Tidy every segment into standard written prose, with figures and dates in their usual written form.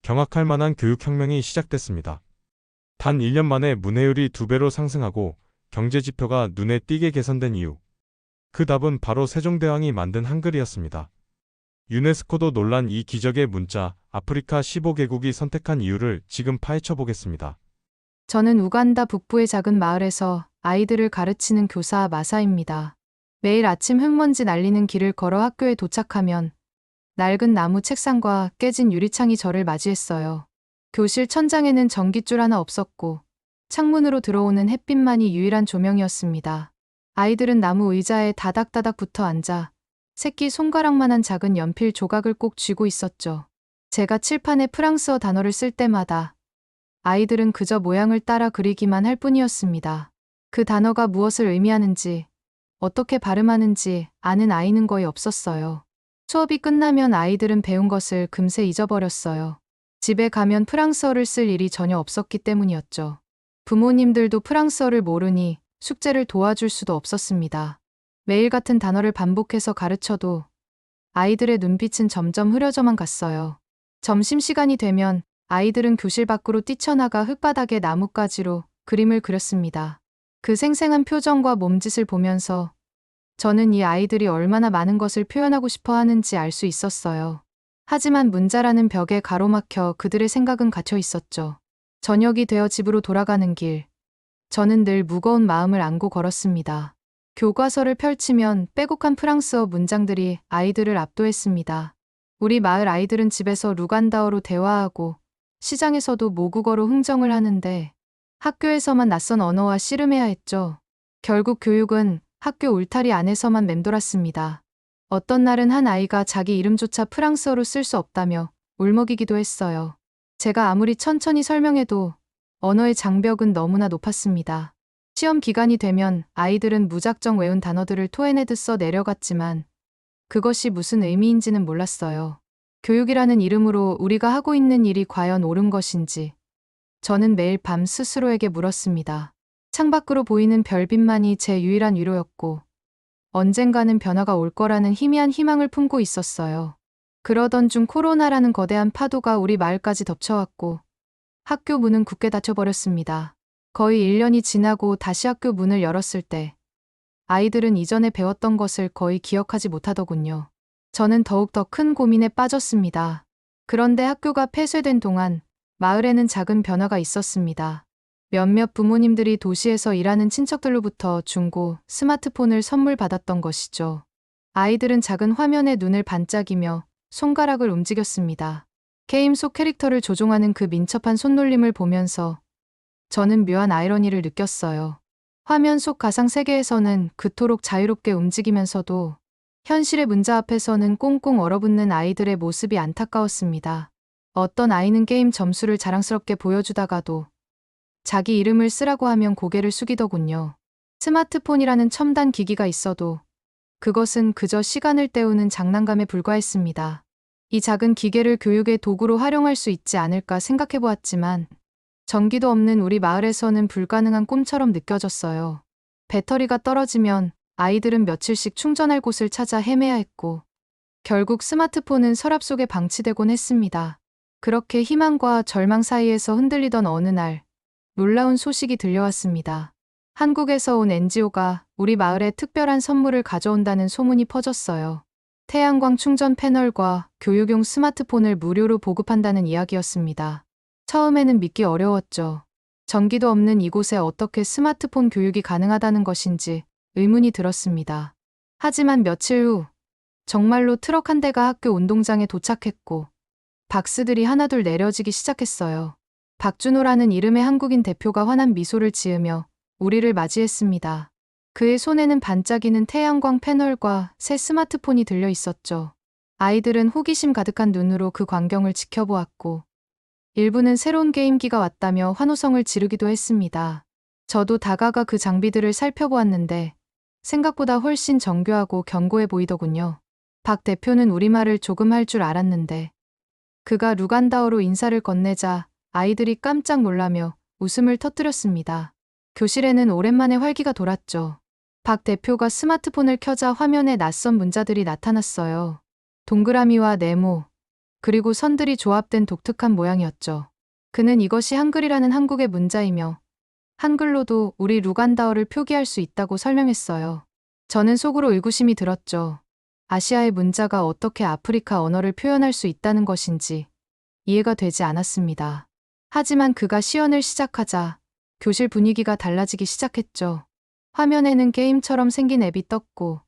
경악할 만한 교육혁명이 시작됐습니다. 단 1년 만에 문해율이 2배로 상승하고 경제 지표가 눈에 띄게 개선된 이유. 그 답은 바로 세종대왕이 만든 한글이었습니다. 유네스코도 놀란 이 기적의 문자, 아프리카 15개국이 선택한 이유를 지금 파헤쳐 보겠습니다. 저는 우간다 북부의 작은 마을에서 아이들을 가르치는 교사 마사입니다. 매일 아침 흙먼지 날리는 길을 걸어 학교에 도착하면 낡은 나무 책상과 깨진 유리창이 저를 맞이했어요. 교실 천장에는 전깃줄 하나 없었고 창문으로 들어오는 햇빛만이 유일한 조명이었습니다. 아이들은 나무 의자에 다닥다닥 붙어 앉아 새끼 손가락만한 작은 연필 조각을 꼭 쥐고 있었죠. 제가 칠판에 프랑스어 단어를 쓸 때마다 아이들은 그저 모양을 따라 그리기만 할 뿐이었습니다. 그 단어가 무엇을 의미하는지, 어떻게 발음하는지 아는 아이는 거의 없었어요. 수업이 끝나면 아이들은 배운 것을 금세 잊어버렸어요. 집에 가면 프랑스어를 쓸 일이 전혀 없었기 때문이었죠. 부모님들도 프랑스어를 모르니 숙제를 도와줄 수도 없었습니다. 매일 같은 단어를 반복해서 가르쳐도 아이들의 눈빛은 점점 흐려져만 갔어요. 점심시간이 되면 아이들은 교실 밖으로 뛰쳐나가 흙바닥에 나뭇가지로 그림을 그렸습니다. 그 생생한 표정과 몸짓을 보면서 저는 이 아이들이 얼마나 많은 것을 표현하고 싶어 하는지 알 수 있었어요. 하지만 문자라는 벽에 가로막혀 그들의 생각은 갇혀 있었죠. 저녁이 되어 집으로 돌아가는 길, 저는 늘 무거운 마음을 안고 걸었습니다. 교과서를 펼치면 빼곡한 프랑스어 문장들이 아이들을 압도했습니다. 우리 마을 아이들은 집에서 루간다어로 대화하고 시장에서도 모국어로 흥정을 하는데 학교에서만 낯선 언어와 씨름해야 했죠. 결국 교육은 학교 울타리 안에서만 맴돌았습니다. 어떤 날은 한 아이가 자기 이름조차 프랑스어로 쓸 수 없다며 울먹이기도 했어요. 제가 아무리 천천히 설명해도 언어의 장벽은 너무나 높았습니다. 시험 기간이 되면 아이들은 무작정 외운 단어들을 토해내듯 써 내려갔지만 그것이 무슨 의미인지는 몰랐어요. 교육이라는 이름으로 우리가 하고 있는 일이 과연 옳은 것인지 저는 매일 밤 스스로에게 물었습니다. 창밖으로 보이는 별빛만이 제 유일한 위로였고 언젠가는 변화가 올 거라는 희미한 희망을 품고 있었어요. 그러던 중 코로나라는 거대한 파도가 우리 마을까지 덮쳐왔고 학교 문은 굳게 닫혀버렸습니다. 거의 1년이 지나고 다시 학교 문을 열었을 때 아이들은 이전에 배웠던 것을 거의 기억하지 못하더군요. 저는 더욱 더 큰 고민에 빠졌습니다. 그런데 학교가 폐쇄된 동안 마을에는 작은 변화가 있었습니다. 몇몇 부모님들이 도시에서 일하는 친척들로부터 중고 스마트폰을 선물 받았던 것이죠. 아이들은 작은 화면에 눈을 반짝이며 손가락을 움직였습니다. 게임 속 캐릭터를 조종하는 그 민첩한 손놀림을 보면서 저는 묘한 아이러니를 느꼈어요. 화면 속 가상 세계에서는 그토록 자유롭게 움직이면서도 현실의 문자 앞에서는 꽁꽁 얼어붙는 아이들의 모습이 안타까웠습니다. 어떤 아이는 게임 점수를 자랑스럽게 보여주다가도 자기 이름을 쓰라고 하면 고개를 숙이더군요. 스마트폰이라는 첨단 기기가 있어도 그것은 그저 시간을 때우는 장난감에 불과했습니다. 이 작은 기계를 교육의 도구로 활용할 수 있지 않을까 생각해 보았지만 전기도 없는 우리 마을에서는 불가능한 꿈처럼 느껴졌어요. 배터리가 떨어지면 아이들은 며칠씩 충전할 곳을 찾아 헤매야 했고 결국 스마트폰은 서랍 속에 방치되곤 했습니다. 그렇게 희망과 절망 사이에서 흔들리던 어느 날 놀라운 소식이 들려왔습니다. 한국에서 온 NGO가 우리 마을에 특별한 선물을 가져온다는 소문이 퍼졌어요. 태양광 충전 패널과 교육용 스마트폰을 무료로 보급한다는 이야기였습니다. 처음에는 믿기 어려웠죠. 전기도 없는 이곳에 어떻게 스마트폰 교육이 가능하다는 것인지 의문이 들었습니다. 하지만 며칠 후 정말로 트럭 한 대가 학교 운동장에 도착했고 박스들이 하나둘 내려지기 시작했어요. 박준호라는 이름의 한국인 대표가 환한 미소를 지으며 우리를 맞이했습니다. 그의 손에는 반짝이는 태양광 패널과 새 스마트폰이 들려 있었죠. 아이들은 호기심 가득한 눈으로 그 광경을 지켜보았고 일부는 새로운 게임기가 왔다며 환호성을 지르기도 했습니다. 저도 다가가 그 장비들을 살펴보았는데 생각보다 훨씬 정교하고 견고해 보이더군요. 박 대표는 우리말을 조금 할 줄 알았는데 그가 루간다어로 인사를 건네자 아이들이 깜짝 놀라며 웃음을 터뜨렸습니다. 교실에는 오랜만에 활기가 돌았죠. 박 대표가 스마트폰을 켜자 화면에 낯선 문자들이 나타났어요. 동그라미와 네모, 그리고 선들이 조합된 독특한 모양이었죠. 그는 이것이 한글이라는 한국의 문자이며 한글로도 우리 루간다어를 표기할 수 있다고 설명했어요. 저는 속으로 의구심이 들었죠. 아시아의 문자가 어떻게 아프리카 언어를 표현할 수 있다는 것인지 이해가 되지 않았습니다. 하지만 그가 시연을 시작하자 교실 분위기가 달라지기 시작했죠. 화면에는 게임처럼 생긴 앱이 떴고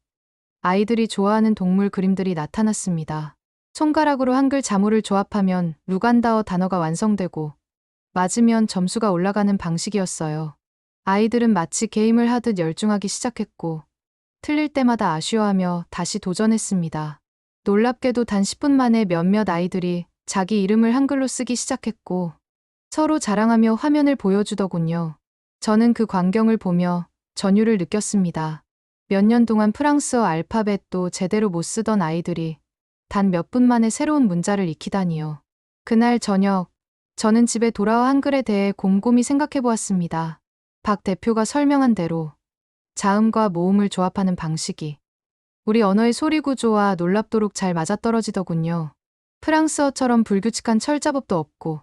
아이들이 좋아하는 동물 그림들이 나타났습니다. 손가락으로 한글 자모를 조합하면 루간다어 단어가 완성되고 맞으면 점수가 올라가는 방식이었어요. 아이들은 마치 게임을 하듯 열중하기 시작했고 틀릴 때마다 아쉬워하며 다시 도전했습니다. 놀랍게도 단 10분 만에 몇몇 아이들이 자기 이름을 한글로 쓰기 시작했고 서로 자랑하며 화면을 보여주더군요. 저는 그 광경을 보며 전율을 느꼈습니다. 몇 년 동안 프랑스어 알파벳도 제대로 못 쓰던 아이들이 단 몇 분 만에 새로운 문자를 익히다니요. 그날 저녁, 저는 집에 돌아와 한글에 대해 곰곰이 생각해 보았습니다. 박 대표가 설명한 대로 자음과 모음을 조합하는 방식이 우리 언어의 소리 구조와 놀랍도록 잘 맞아떨어지더군요. 프랑스어처럼 불규칙한 철자법도 없고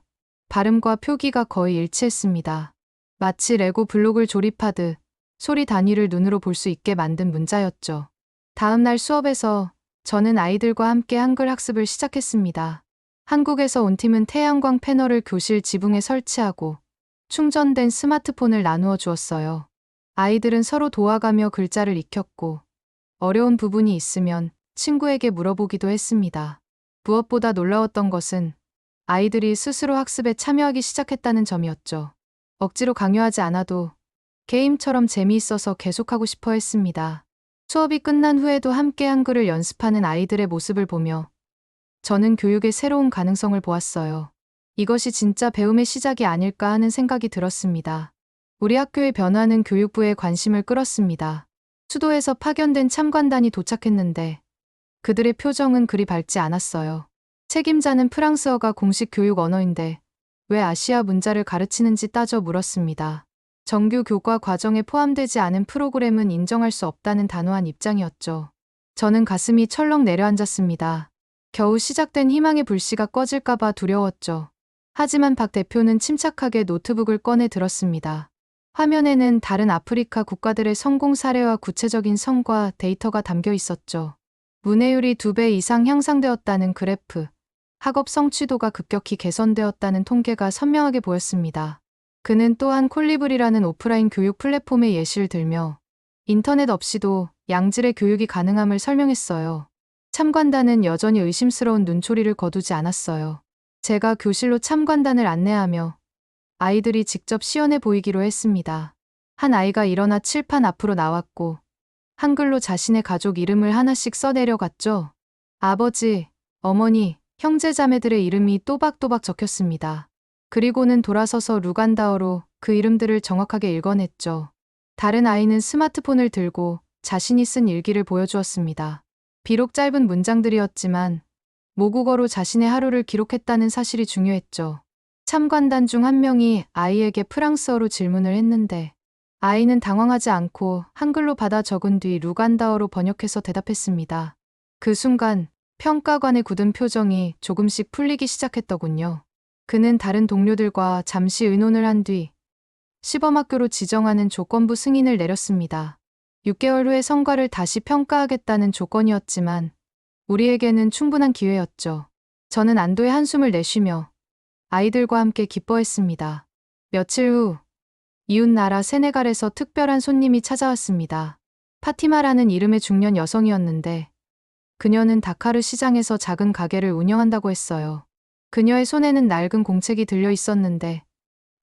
발음과 표기가 거의 일치했습니다. 마치 레고 블록을 조립하듯 소리 단위를 눈으로 볼 수 있게 만든 문자였죠. 다음 날 수업에서 저는 아이들과 함께 한글 학습을 시작했습니다. 한국에서 온 팀은 태양광 패널을 교실 지붕에 설치하고 충전된 스마트폰을 나누어 주었어요. 아이들은 서로 도와가며 글자를 익혔고 어려운 부분이 있으면 친구에게 물어보기도 했습니다. 무엇보다 놀라웠던 것은 아이들이 스스로 학습에 참여하기 시작했다는 점이었죠. 억지로 강요하지 않아도 게임처럼 재미있어서 계속하고 싶어 했습니다. 수업이 끝난 후에도 함께 한글을 연습하는 아이들의 모습을 보며 저는 교육의 새로운 가능성을 보았어요. 이것이 진짜 배움의 시작이 아닐까 하는 생각이 들었습니다. 우리 학교의 변화는 교육부의 관심을 끌었습니다. 수도에서 파견된 참관단이 도착했는데 그들의 표정은 그리 밝지 않았어요. 책임자는 프랑스어가 공식 교육 언어인데 왜 아시아 문자를 가르치는지 따져 물었습니다. 정규 교과 과정에 포함되지 않은 프로그램은 인정할 수 없다는 단호한 입장이었죠. 저는 가슴이 철렁 내려앉았습니다. 겨우 시작된 희망의 불씨가 꺼질까봐 두려웠죠. 하지만 박 대표는 침착하게 노트북을 꺼내 들었습니다. 화면에는 다른 아프리카 국가들의 성공 사례와 구체적인 성과 데이터가 담겨 있었죠. 문해율이 2배 이상 향상되었다는 그래프, 학업 성취도가 급격히 개선되었다는 통계가 선명하게 보였습니다. 그는 또한 콜리브리라는 오프라인 교육 플랫폼의 예시를 들며 인터넷 없이도 양질의 교육이 가능함을 설명했어요. 참관단은 여전히 의심스러운 눈초리를 거두지 않았어요. 제가 교실로 참관단을 안내하며 아이들이 직접 시연해 보이기로 했습니다. 한 아이가 일어나 칠판 앞으로 나왔고 한글로 자신의 가족 이름을 하나씩 써내려갔죠. 아버지, 어머니, 형제자매들의 이름이 또박또박 적혔습니다. 그리고는 돌아서서 루간다어로 그 이름들을 정확하게 읽어냈죠. 다른 아이는 스마트폰을 들고 자신이 쓴 일기를 보여주었습니다. 비록 짧은 문장들이었지만 모국어로 자신의 하루를 기록했다는 사실이 중요했죠. 참관단 중 한 명이 아이에게 프랑스어로 질문을 했는데 아이는 당황하지 않고 한글로 받아 적은 뒤 루간다어로 번역해서 대답했습니다. 그 순간 평가관의 굳은 표정이 조금씩 풀리기 시작했더군요. 그는 다른 동료들과 잠시 의논을 한 뒤 시범학교로 지정하는 조건부 승인을 내렸습니다. 6개월 후에 성과를 다시 평가하겠다는 조건이었지만 우리에게는 충분한 기회였죠. 저는 안도의 한숨을 내쉬며 아이들과 함께 기뻐했습니다. 며칠 후 이웃나라 세네갈에서 특별한 손님이 찾아왔습니다. 파티마라는 이름의 중년 여성이었는데 그녀는 다카르 시장에서 작은 가게를 운영한다고 했어요. 그녀의 손에는 낡은 공책이 들려 있었는데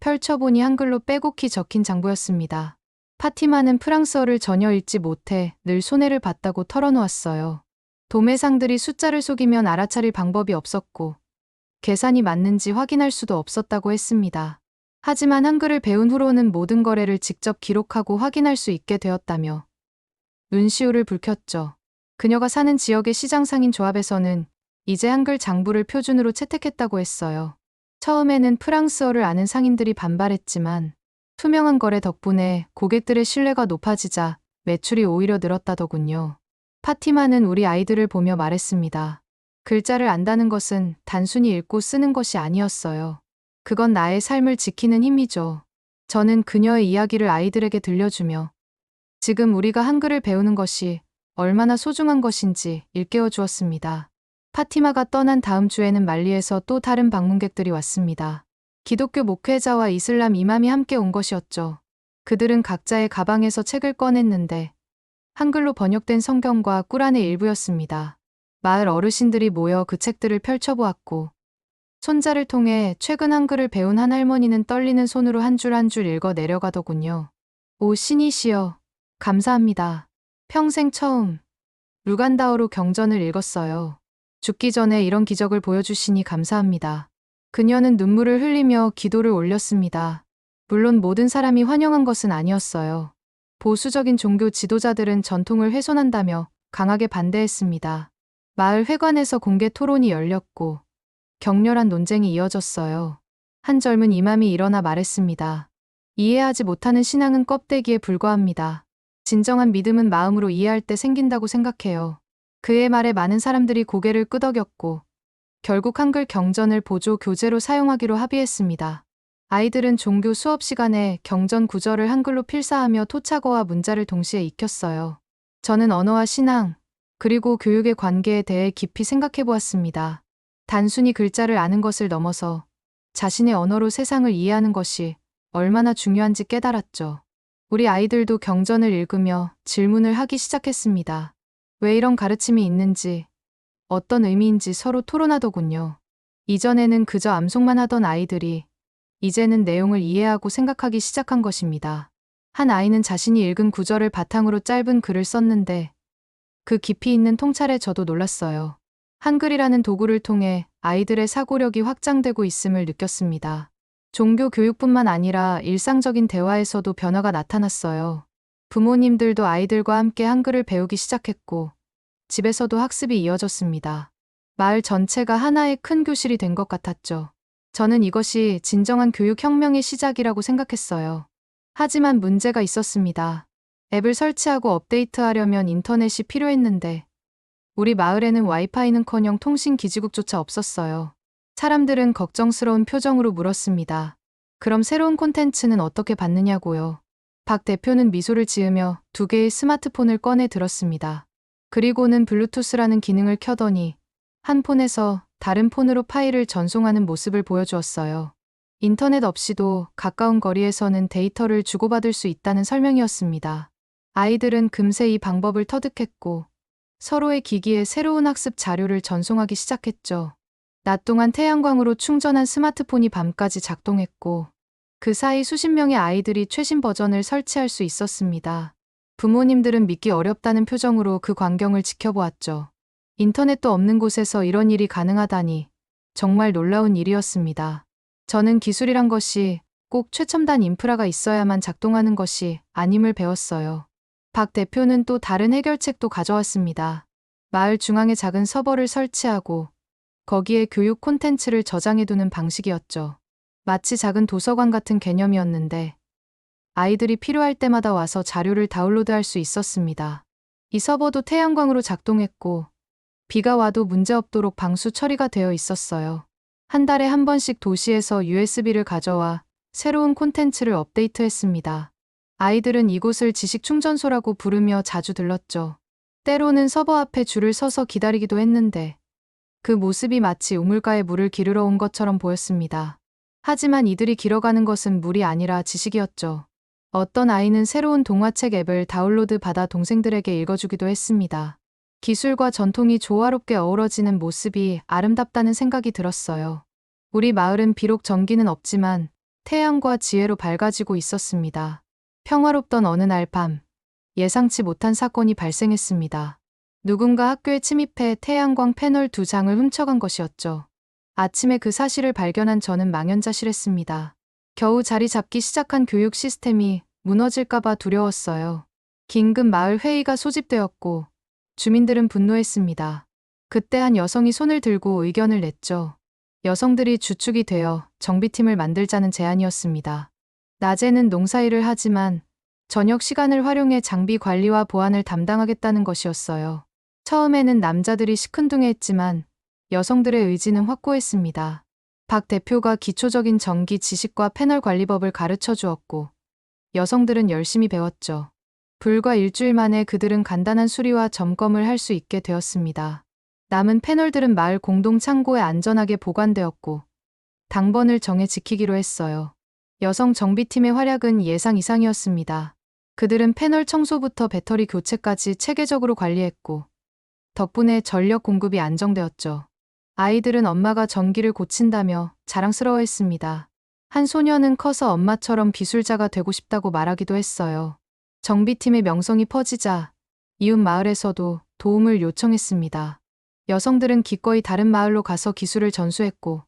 펼쳐보니 한글로 빼곡히 적힌 장부였습니다. 파티마는 프랑스어를 전혀 읽지 못해 늘 손해를 봤다고 털어놓았어요. 도매상들이 숫자를 속이면 알아차릴 방법이 없었고 계산이 맞는지 확인할 수도 없었다고 했습니다. 하지만 한글을 배운 후로는 모든 거래를 직접 기록하고 확인할 수 있게 되었다며 눈시울을 붉혔죠. 그녀가 사는 지역의 시장 상인 조합에서는 이제 한글 장부를 표준으로 채택했다고 했어요. 처음에는 프랑스어를 아는 상인들이 반발했지만 투명한 거래 덕분에 고객들의 신뢰가 높아지자 매출이 오히려 늘었다더군요. 파티마는 우리 아이들을 보며 말했습니다. 글자를 안다는 것은 단순히 읽고 쓰는 것이 아니었어요. 그건 나의 삶을 지키는 힘이죠. 저는 그녀의 이야기를 아이들에게 들려주며 지금 우리가 한글을 배우는 것이 얼마나 소중한 것인지 일깨워 주었습니다. 파티마가 떠난 다음 주에는 말리에서 또 다른 방문객들이 왔습니다. 기독교 목회자와 이슬람 이맘이 함께 온 것이었죠. 그들은 각자의 가방에서 책을 꺼냈는데 한글로 번역된 성경과 꾸란의 일부였습니다. 마을 어르신들이 모여 그 책들을 펼쳐보았고 손자를 통해 최근 한글을 배운 한 할머니는 떨리는 손으로 한 줄 한 줄 읽어 내려가더군요. 오 신이시여, 감사합니다. 평생 처음 루간다어로 경전을 읽었어요. 죽기 전에 이런 기적을 보여주시니 감사합니다. 그녀는 눈물을 흘리며 기도를 올렸습니다. 물론 모든 사람이 환영한 것은 아니었어요. 보수적인 종교 지도자들은 전통을 훼손한다며 강하게 반대했습니다. 마을 회관에서 공개 토론이 열렸고 격렬한 논쟁이 이어졌어요. 한 젊은 이맘이 일어나 말했습니다. 이해하지 못하는 신앙은 껍데기에 불과합니다. 진정한 믿음은 마음으로 이해할 때 생긴다고 생각해요. 그의 말에 많은 사람들이 고개를 끄덕였고 결국 한글 경전을 보조 교재로 사용하기로 합의했습니다. 아이들은 종교 수업 시간에 경전 구절을 한글로 필사하며 토착어와 문자를 동시에 익혔어요. 저는 언어와 신앙, 그리고 교육의 관계에 대해 깊이 생각해 보았습니다. 단순히 글자를 아는 것을 넘어서 자신의 언어로 세상을 이해하는 것이 얼마나 중요한지 깨달았죠. 우리 아이들도 경전을 읽으며 질문을 하기 시작했습니다. 왜 이런 가르침이 있는지, 어떤 의미인지 서로 토론하더군요. 이전에는 그저 암송만 하던 아이들이 이제는 내용을 이해하고 생각하기 시작한 것입니다. 한 아이는 자신이 읽은 구절을 바탕으로 짧은 글을 썼는데 그 깊이 있는 통찰에 저도 놀랐어요. 한글이라는 도구를 통해 아이들의 사고력이 확장되고 있음을 느꼈습니다. 종교 교육뿐만 아니라 일상적인 대화에서도 변화가 나타났어요. 부모님들도 아이들과 함께 한글을 배우기 시작했고 집에서도 학습이 이어졌습니다. 마을 전체가 하나의 큰 교실이 된 것 같았죠. 저는 이것이 진정한 교육혁명의 시작이라고 생각했어요. 하지만 문제가 있었습니다. 앱을 설치하고 업데이트하려면 인터넷이 필요했는데 우리 마을에는 와이파이는커녕 통신 기지국조차 없었어요. 사람들은 걱정스러운 표정으로 물었습니다. 그럼 새로운 콘텐츠는 어떻게 받느냐고요. 박 대표는 미소를 지으며 2개의 스마트폰을 꺼내 들었습니다. 그리고는 블루투스라는 기능을 켜더니 한 폰에서 다른 폰으로 파일을 전송하는 모습을 보여주었어요. 인터넷 없이도 가까운 거리에서는 데이터를 주고받을 수 있다는 설명이었습니다. 아이들은 금세 이 방법을 터득했고 서로의 기기에 새로운 학습 자료를 전송하기 시작했죠. 낮 동안 태양광으로 충전한 스마트폰이 밤까지 작동했고 그 사이 수십 명의 아이들이 최신 버전을 설치할 수 있었습니다. 부모님들은 믿기 어렵다는 표정으로 그 광경을 지켜보았죠. 인터넷도 없는 곳에서 이런 일이 가능하다니 정말 놀라운 일이었습니다. 저는 기술이란 것이 꼭 최첨단 인프라가 있어야만 작동하는 것이 아님을 배웠어요. 박 대표는 또 다른 해결책도 가져왔습니다. 마을 중앙에 작은 서버를 설치하고 거기에 교육 콘텐츠를 저장해두는 방식이었죠. 마치 작은 도서관 같은 개념이었는데 아이들이 필요할 때마다 와서 자료를 다운로드할 수 있었습니다. 이 서버도 태양광으로 작동했고 비가 와도 문제없도록 방수 처리가 되어 있었어요. 한 달에 한 번씩 도시에서 USB를 가져와 새로운 콘텐츠를 업데이트했습니다. 아이들은 이곳을 지식충전소라고 부르며 자주 들렀죠. 때로는 서버 앞에 줄을 서서 기다리기도 했는데 그 모습이 마치 우물가에 물을 기르러 온 것처럼 보였습니다. 하지만 이들이 길어가는 것은 물이 아니라 지식이었죠. 어떤 아이는 새로운 동화책 앱을 다운로드 받아 동생들에게 읽어주기도 했습니다. 기술과 전통이 조화롭게 어우러지는 모습이 아름답다는 생각이 들었어요. 우리 마을은 비록 전기는 없지만 태양과 지혜로 밝아지고 있었습니다. 평화롭던 어느 날 밤, 예상치 못한 사건이 발생했습니다. 누군가 학교에 침입해 태양광 패널 2장을 훔쳐간 것이었죠. 아침에 그 사실을 발견한 저는 망연자실했습니다. 겨우 자리 잡기 시작한 교육 시스템이 무너질까봐 두려웠어요. 긴급 마을 회의가 소집되었고 주민들은 분노했습니다. 그때 한 여성이 손을 들고 의견을 냈죠. 여성들이 주축이 되어 정비팀을 만들자는 제안이었습니다. 낮에는 농사일을 하지만 저녁 시간을 활용해 장비 관리와 보안을 담당하겠다는 것이었어요. 처음에는 남자들이 시큰둥해했지만 여성들의 의지는 확고했습니다. 박 대표가 기초적인 전기 지식과 패널 관리법을 가르쳐 주었고, 여성들은 열심히 배웠죠. 불과 일주일 만에 그들은 간단한 수리와 점검을 할 수 있게 되었습니다. 남은 패널들은 마을 공동 창고에 안전하게 보관되었고, 당번을 정해 지키기로 했어요. 여성 정비팀의 활약은 예상 이상이었습니다. 그들은 패널 청소부터 배터리 교체까지 체계적으로 관리했고, 덕분에 전력 공급이 안정되었죠. 아이들은 엄마가 전기를 고친다며 자랑스러워했습니다. 한 소녀는 커서 엄마처럼 기술자가 되고 싶다고 말하기도 했어요. 정비팀의 명성이 퍼지자 이웃 마을에서도 도움을 요청했습니다. 여성들은 기꺼이 다른 마을로 가서 기술을 전수했고,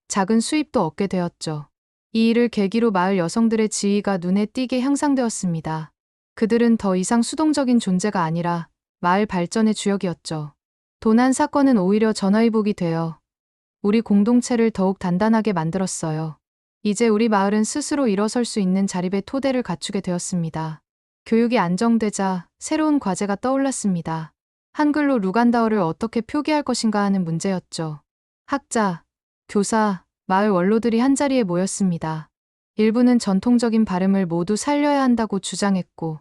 작은 수입도 얻게 되었죠. 이 일을 계기로 마을 여성들의 지위가 눈에 띄게 향상되었습니다. 그들은 더 이상 수동적인 존재가 아니라 마을 발전의 주역이었죠. 도난 사건은 오히려 전화위복이 되어 우리 공동체를 더욱 단단하게 만들었어요. 이제 우리 마을은 스스로 일어설 수 있는 자립의 토대를 갖추게 되었습니다. 교육이 안정되자 새로운 과제가 떠올랐습니다. 한글로 루간다어를 어떻게 표기할 것인가 하는 문제였죠. 학자, 교사, 마을 원로들이 한자리에 모였습니다. 일부는 전통적인 발음을 모두 살려야 한다고 주장했고,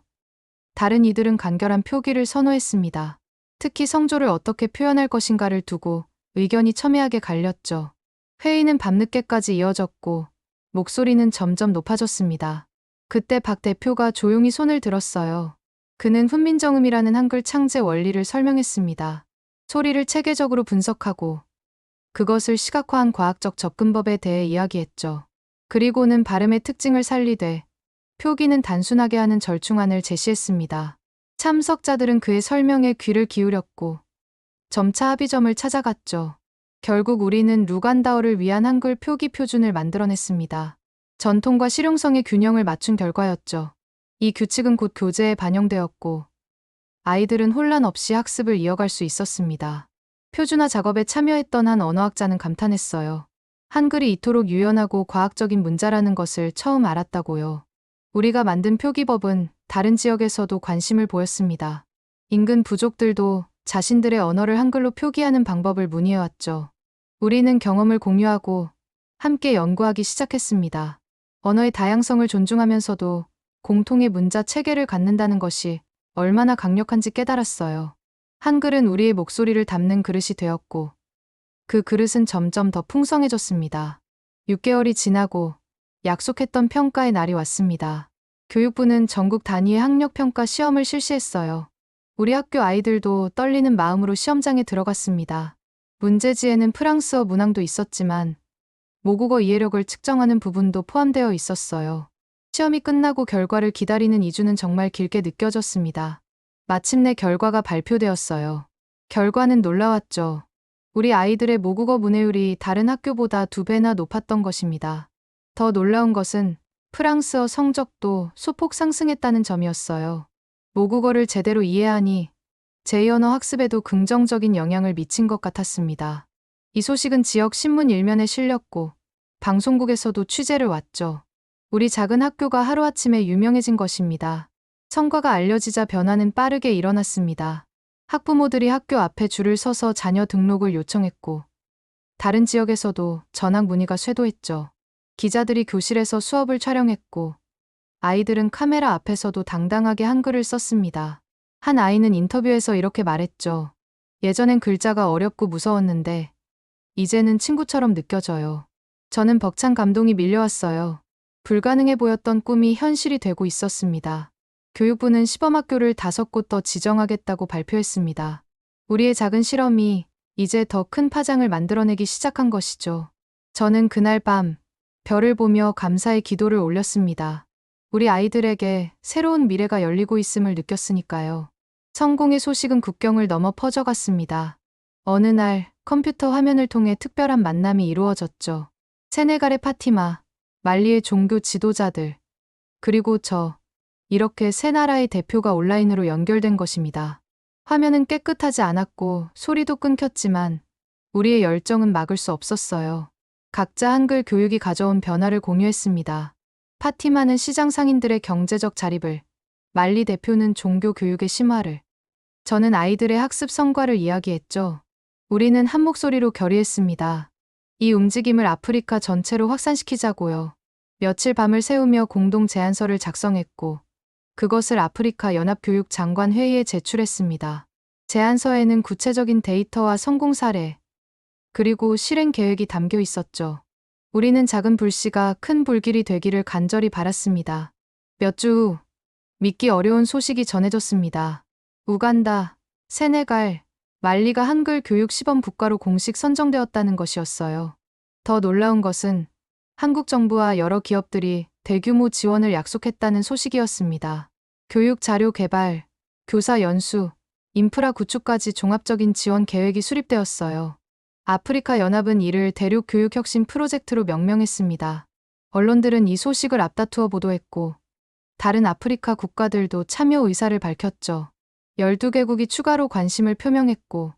다른 이들은 간결한 표기를 선호했습니다. 특히 성조를 어떻게 표현할 것인가를 두고 의견이 첨예하게 갈렸죠. 회의는 밤늦게까지 이어졌고, 목소리는 점점 높아졌습니다. 그때 박 대표가 조용히 손을 들었어요. 그는 훈민정음이라는 한글 창제 원리를 설명했습니다. 소리를 체계적으로 분석하고 그것을 시각화한 과학적 접근법에 대해 이야기했죠. 그리고는 발음의 특징을 살리되 표기는 단순하게 하는 절충안을 제시했습니다. 참석자들은 그의 설명에 귀를 기울였고 점차 합의점을 찾아갔죠. 결국 우리는 루간다어를 위한 한글 표기 표준을 만들어냈습니다. 전통과 실용성의 균형을 맞춘 결과였죠. 이 규칙은 곧 교재에 반영되었고, 아이들은 혼란 없이 학습을 이어갈 수 있었습니다. 표준화 작업에 참여했던 한 언어학자는 감탄했어요. 한글이 이토록 유연하고 과학적인 문자라는 것을 처음 알았다고요. 우리가 만든 표기법은 다른 지역에서도 관심을 보였습니다. 인근 부족들도 자신들의 언어를 한글로 표기하는 방법을 문의해왔죠. 우리는 경험을 공유하고 함께 연구하기 시작했습니다. 언어의 다양성을 존중하면서도 공통의 문자 체계를 갖는다는 것이 얼마나 강력한지 깨달았어요. 한글은 우리의 목소리를 담는 그릇이 되었고, 그 그릇은 점점 더 풍성해졌습니다. 6개월이 지나고 약속했던 평가의 날이 왔습니다. 교육부는 전국 단위의 학력평가 시험을 실시했어요. 우리 학교 아이들도 떨리는 마음으로 시험장에 들어갔습니다. 문제지에는 프랑스어 문항도 있었지만 모국어 이해력을 측정하는 부분도 포함되어 있었어요. 시험이 끝나고 결과를 기다리는 2주는 정말 길게 느껴졌습니다. 마침내 결과가 발표되었어요. 결과는 놀라웠죠. 우리 아이들의 모국어 문해율이 다른 학교보다 2배나 높았던 것입니다. 더 놀라운 것은 프랑스어 성적도 소폭 상승했다는 점이었어요. 모국어를 제대로 이해하니 제2언어 학습에도 긍정적인 영향을 미친 것 같았습니다. 이 소식은 지역 신문 일면에 실렸고 방송국에서도 취재를 왔죠. 우리 작은 학교가 하루아침에 유명해진 것입니다. 성과가 알려지자 변화는 빠르게 일어났습니다. 학부모들이 학교 앞에 줄을 서서 자녀 등록을 요청했고, 다른 지역에서도 전학 문의가 쇄도했죠. 기자들이 교실에서 수업을 촬영했고, 아이들은 카메라 앞에서도 당당하게 한글을 썼습니다. 한 아이는 인터뷰에서 이렇게 말했죠. 예전엔 글자가 어렵고 무서웠는데, 이제는 친구처럼 느껴져요. 저는 벅찬 감동이 밀려왔어요. 불가능해 보였던 꿈이 현실이 되고 있었습니다. 교육부는 시범학교를 5곳 더 지정하겠다고 발표했습니다. 우리의 작은 실험이 이제 더 큰 파장을 만들어내기 시작한 것이죠. 저는 그날 밤 별을 보며 감사의 기도를 올렸습니다. 우리 아이들에게 새로운 미래가 열리고 있음을 느꼈으니까요. 성공의 소식은 국경을 넘어 퍼져갔습니다. 어느 날 컴퓨터 화면을 통해 특별한 만남이 이루어졌죠. 세네갈의 파티마, 말리의 종교 지도자들, 그리고 이렇게 세 나라의 대표가 온라인으로 연결된 것입니다. 화면은 깨끗하지 않았고 소리도 끊겼지만 우리의 열정은 막을 수 없었어요. 각자 한글 교육이 가져온 변화를 공유했습니다. 파티마는 시장 상인들의 경제적 자립을, 말리 대표는 종교 교육의 심화를, 저는 아이들의 학습 성과를 이야기했죠. 우리는 한 목소리로 결의했습니다. 이 움직임을 아프리카 전체로 확산시키자고요. 며칠 밤을 새우며 공동 제안서를 작성했고 그것을 아프리카 연합교육 장관 회의에 제출했습니다. 제안서에는 구체적인 데이터와 성공 사례, 그리고 실행 계획이 담겨 있었죠. 우리는 작은 불씨가 큰 불길이 되기를 간절히 바랐습니다. 몇 주 후, 믿기 어려운 소식이 전해졌습니다. 우간다, 세네갈, 말리가 한글 교육 시범 국가로 공식 선정되었다는 것이었어요. 더 놀라운 것은 한국 정부와 여러 기업들이 대규모 지원을 약속했다는 소식이었습니다. 교육 자료 개발, 교사 연수, 인프라 구축까지 종합적인 지원 계획이 수립되었어요. 아프리카 연합은 이를 대륙 교육 혁신 프로젝트로 명명했습니다. 언론들은 이 소식을 앞다투어 보도했고 다른 아프리카 국가들도 참여 의사를 밝혔죠. 12개국이 추가로 관심을 표명했고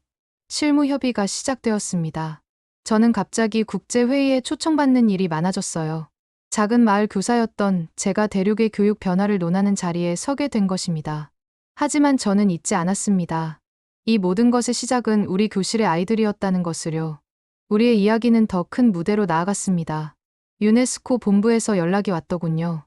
실무 협의가 시작되었습니다. 저는 갑자기 국제회의에 초청받는 일이 많아졌어요. 작은 마을 교사였던 제가 대륙의 교육 변화를 논하는 자리에 서게 된 것입니다. 하지만 저는 잊지 않았습니다. 이 모든 것의 시작은 우리 교실의 아이들이었다는 것을요. 우리의 이야기는 더 큰 무대로 나아갔습니다. 유네스코 본부에서 연락이 왔더군요.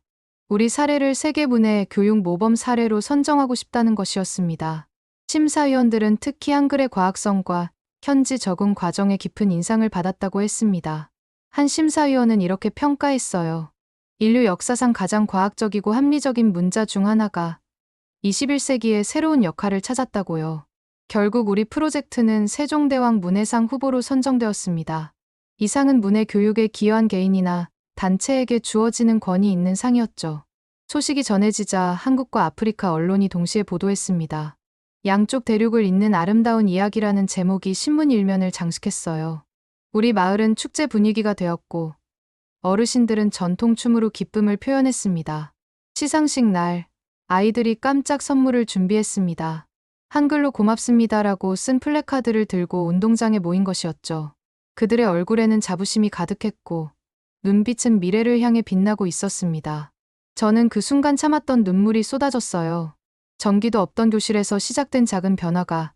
우리 사례를 세계문의 교육 모범 사례로 선정하고 싶다는 것이었습니다. 심사위원들은 특히 한글의 과학성과 현지 적응 과정에 깊은 인상을 받았다고 했습니다. 한 심사위원은 이렇게 평가했어요. 인류 역사상 가장 과학적이고 합리적인 문자 중 하나가 21세기의 새로운 역할을 찾았다고요. 결국 우리 프로젝트는 세종대왕 문해상 후보로 선정되었습니다. 이 상은 문해 교육에 기여한 개인이나 단체에게 주어지는 권위 있는 상이었죠. 소식이 전해지자 한국과 아프리카 언론이 동시에 보도했습니다. 양쪽 대륙을 잇는 아름다운 이야기라는 제목이 신문 일면을 장식했어요. 우리 마을은 축제 분위기가 되었고 어르신들은 전통춤으로 기쁨을 표현했습니다. 시상식 날 아이들이 깜짝 선물을 준비했습니다. 한글로 고맙습니다라고 쓴 플래카드를 들고 운동장에 모인 것이었죠. 그들의 얼굴에는 자부심이 가득했고 눈빛은 미래를 향해 빛나고 있었습니다. 저는 그 순간 참았던 눈물이 쏟아졌어요. 전기도 없던 교실에서 시작된 작은 변화가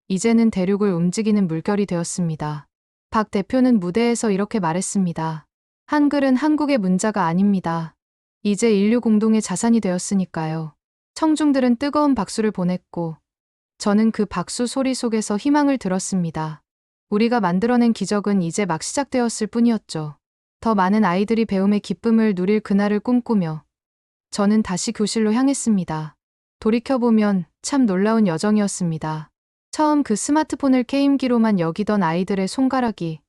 이제는 대륙을 움직이는 물결이 되었습니다. 박 대표는 무대에서 이렇게 말했습니다. 한글은 한국의 문자가 아닙니다. 이제 인류 공동의 자산이 되었으니까요. 청중들은 뜨거운 박수를 보냈고 저는 그 박수 소리 속에서 희망을 들었습니다. 우리가 만들어낸 기적은 이제 막 시작되었을 뿐이었죠. 더 많은 아이들이 배움의 기쁨을 누릴 그날을 꿈꾸며 저는 다시 교실로 향했습니다. 돌이켜보면 참 놀라운 여정이었습니다. 처음 그 스마트폰을 게임기로만 여기던 아이들의 손가락이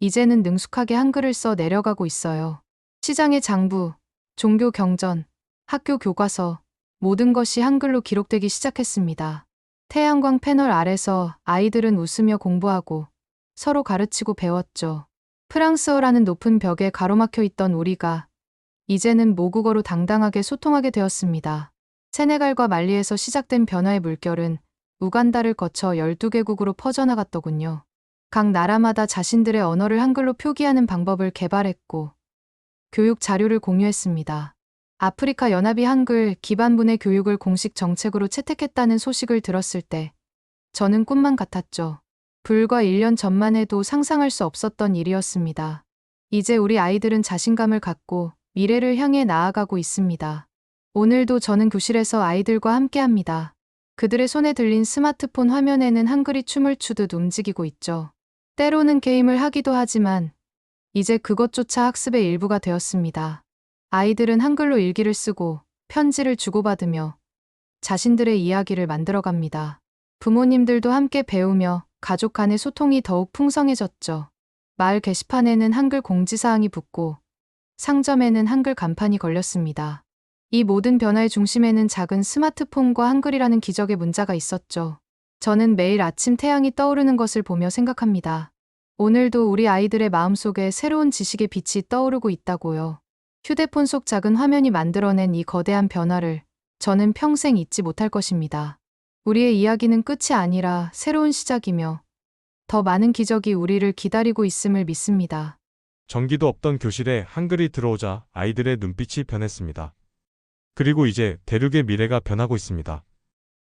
이제는 능숙하게 한글을 써 내려가고 있어요. 시장의 장부, 종교 경전, 학교 교과서, 모든 것이 한글로 기록되기 시작했습니다. 태양광 패널 아래서 아이들은 웃으며 공부하고 서로 가르치고 배웠죠. 프랑스어라는 높은 벽에 가로막혀 있던 우리가 이제는 모국어로 당당하게 소통하게 되었습니다. 세네갈과 말리에서 시작된 변화의 물결은 우간다를 거쳐 12개국으로 퍼져나갔더군요. 각 나라마다 자신들의 언어를 한글로 표기하는 방법을 개발했고 교육 자료를 공유했습니다. 아프리카 연합이 한글 기반문의 교육을 공식 정책으로 채택했다는 소식을 들었을 때 저는 꿈만 같았죠. 불과 1년 전만 해도 상상할 수 없었던 일이었습니다. 이제 우리 아이들은 자신감을 갖고 미래를 향해 나아가고 있습니다. 오늘도 저는 교실에서 아이들과 함께합니다. 그들의 손에 들린 스마트폰 화면에는 한글이 춤을 추듯 움직이고 있죠. 때로는 게임을 하기도 하지만 이제 그것조차 학습의 일부가 되었습니다. 아이들은 한글로 일기를 쓰고 편지를 주고받으며 자신들의 이야기를 만들어갑니다. 부모님들도 함께 배우며 가족 간의 소통이 더욱 풍성해졌죠. 마을 게시판에는 한글 공지사항이 붙고 상점에는 한글 간판이 걸렸습니다. 이 모든 변화의 중심에는 작은 스마트폰과 한글이라는 기적의 문자가 있었죠. 저는 매일 아침 태양이 떠오르는 것을 보며 생각합니다. 오늘도 우리 아이들의 마음속에 새로운 지식의 빛이 떠오르고 있다고요. 휴대폰 속 작은 화면이 만들어낸 이 거대한 변화를 저는 평생 잊지 못할 것입니다. 우리의 이야기는 끝이 아니라 새로운 시작이며 더 많은 기적이 우리를 기다리고 있음을 믿습니다. 전기도 없던 교실에 한글이 들어오자 아이들의 눈빛이 변했습니다. 그리고 이제 대륙의 미래가 변하고 있습니다.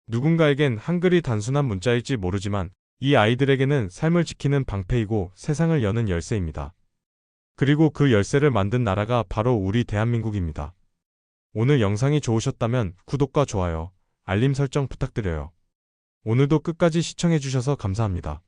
누군가에겐 한글이 단순한 문자일지 모르지만 이 아이들에게는 삶을 지키는 방패이고 세상을 여는 열쇠입니다. 그리고 그 열쇠를 만든 나라가 바로 우리 대한민국입니다. 오늘 영상이 좋으셨다면 구독과 좋아요, 알림 설정 부탁드려요. 오늘도 끝까지 시청해주셔서 감사합니다.